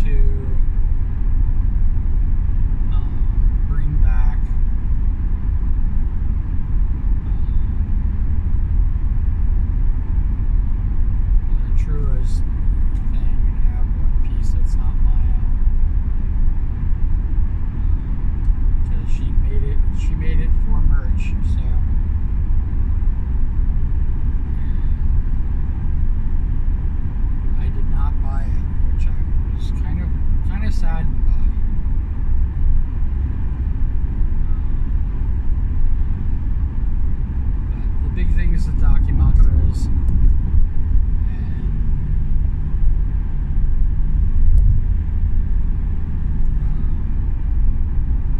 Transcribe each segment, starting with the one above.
to bring back the Trua's thing and have one piece that's not my own. Because she made it for merch, so. I did not buy it, which I was kind of saddened by. But the big thing is the documentaries, and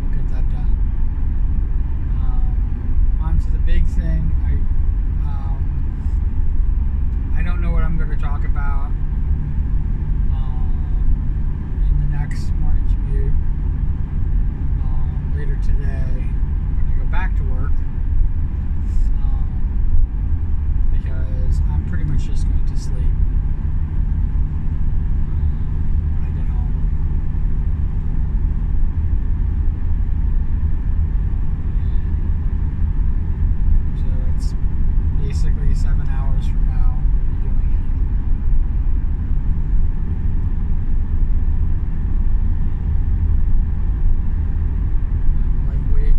we'll get that done. On to the big thing. I don't know what I'm going to talk about in the next morning commute later today when I go back to work, because I'm pretty much just going to sleep when I get home. So it's basically 7 hours from now. Way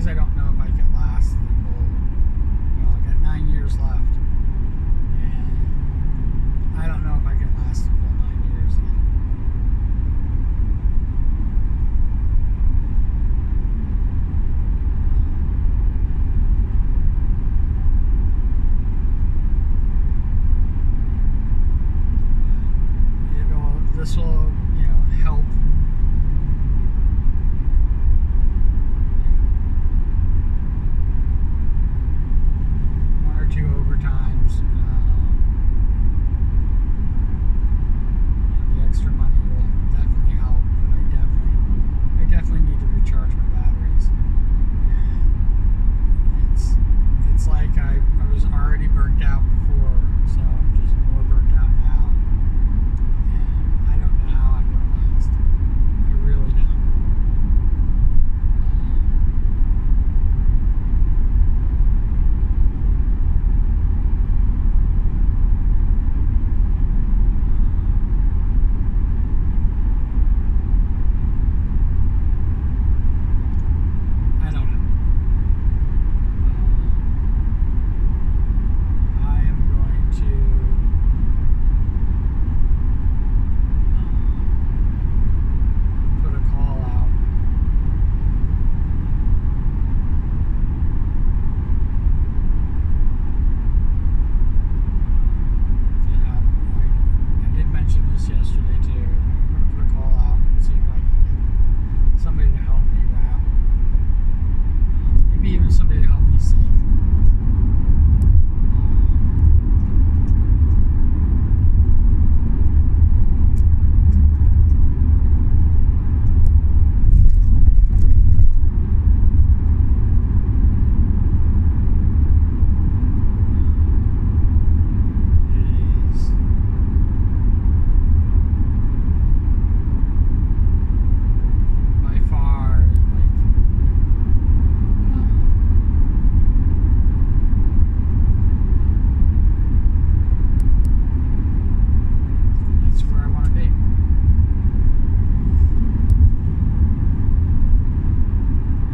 because I don't know if I can last the full. I got 9 years left, and I don't know if I can last the full 9 years again. This will, help. One or two overtimes. The extra money will definitely help, but I definitely need to recharge my batteries. It's like I was already burnt out before, so I'm just more burnt out now. And I don't know how I'm going to last. I really don't. I don't know. I am going to put a call out. I did mention this yesterday too. I'm going to put a call out and see if I can get somebody to help me rap. Maybe even somebody to help me sing. It is by far that's where I want to be.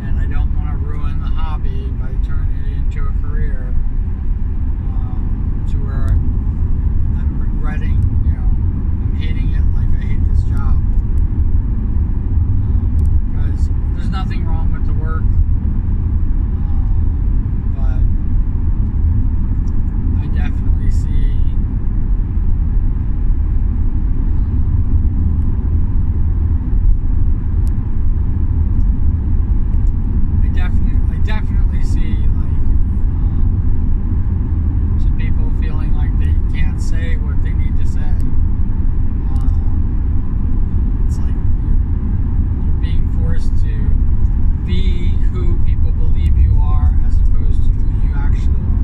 And I don't want to ruin the hobby by turning it into a career, to where I'm regretting, I'm hating it like I hate this job. Because there's nothing wrong with the work, but I definitely see I definitely see some people feeling like they can't say what they need to say. It's like you're being forced to be who people believe you are as opposed to who you actually are.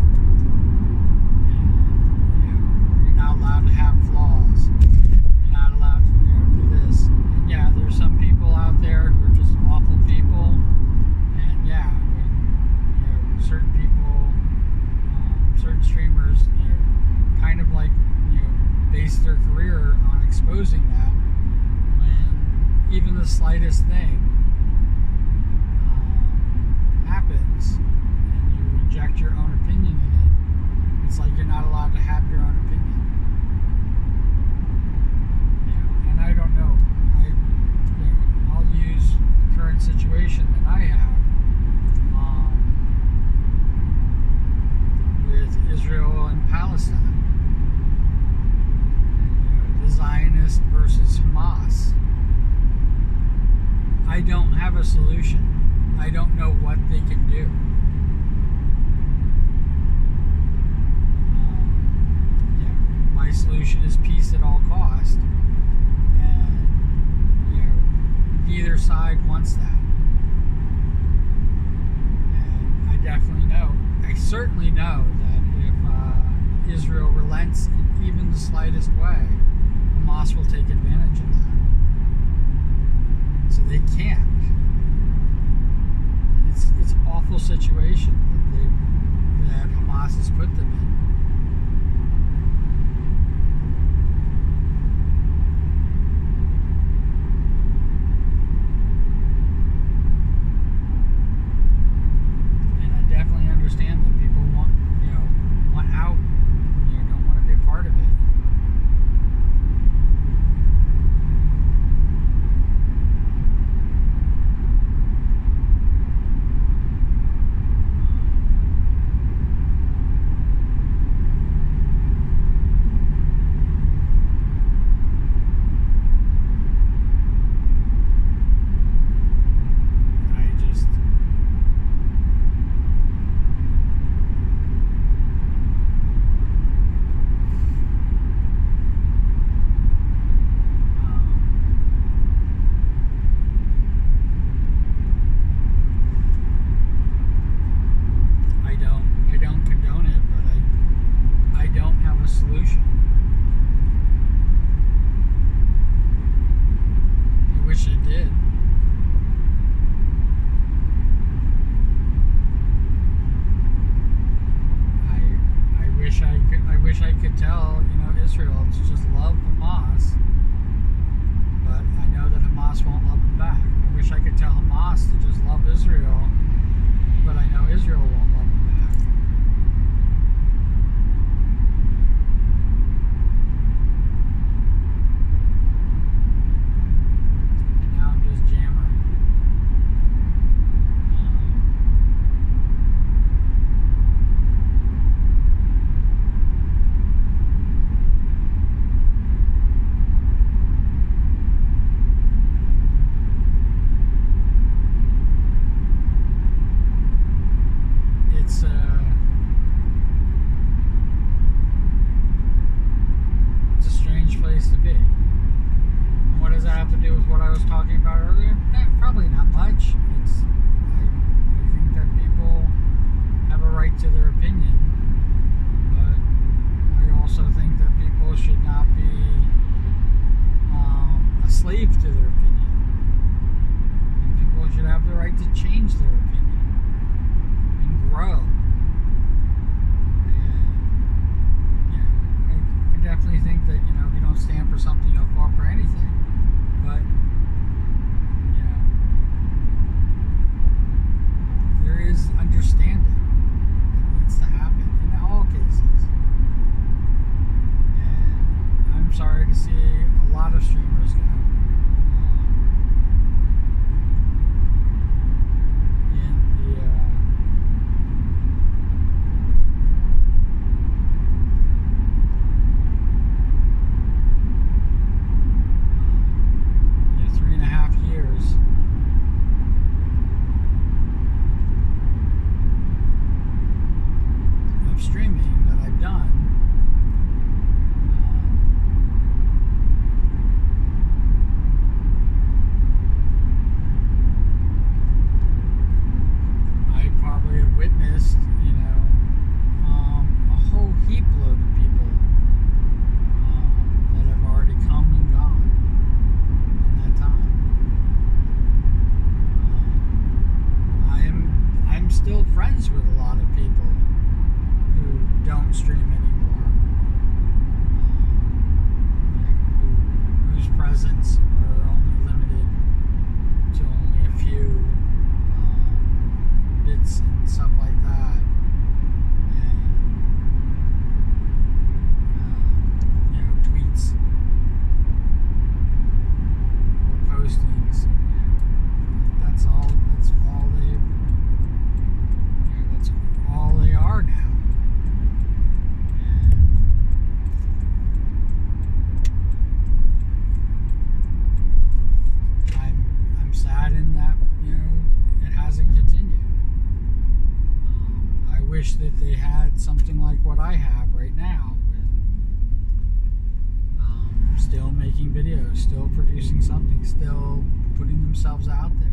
And you're not allowed to have flaws. You're not allowed to do this. And yeah, there's some people out there who are just awful people. And yeah, certain people, certain streamers, kind of like, base their career on exposing that when even the slightest thing happens and you inject your own opinion in it. It's like you're not allowed to have your own opinion. And I don't know. I'll use the current situation that I have with Israel and Palestine. The Zionists versus Hamas. I don't have a solution. I don't know what they can do. My solution is peace at all cost, and neither side wants that. And I certainly know that if Israel relents in even the slightest way, Hamas will take advantage of that. So they can't. And it's an awful situation that Hamas has put them in. wish that they had something like what I have right now, with still making videos, still producing something, still putting themselves out there.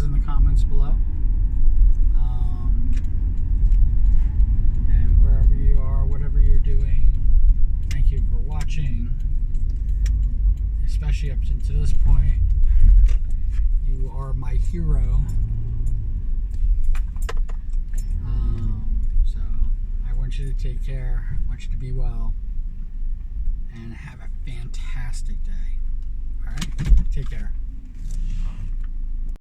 In the comments below, and wherever you are, whatever you're doing, thank you for watching, especially up to this point. You are my hero. So I want you to take care, I want you to be well, and have a fantastic day. Alright, take care.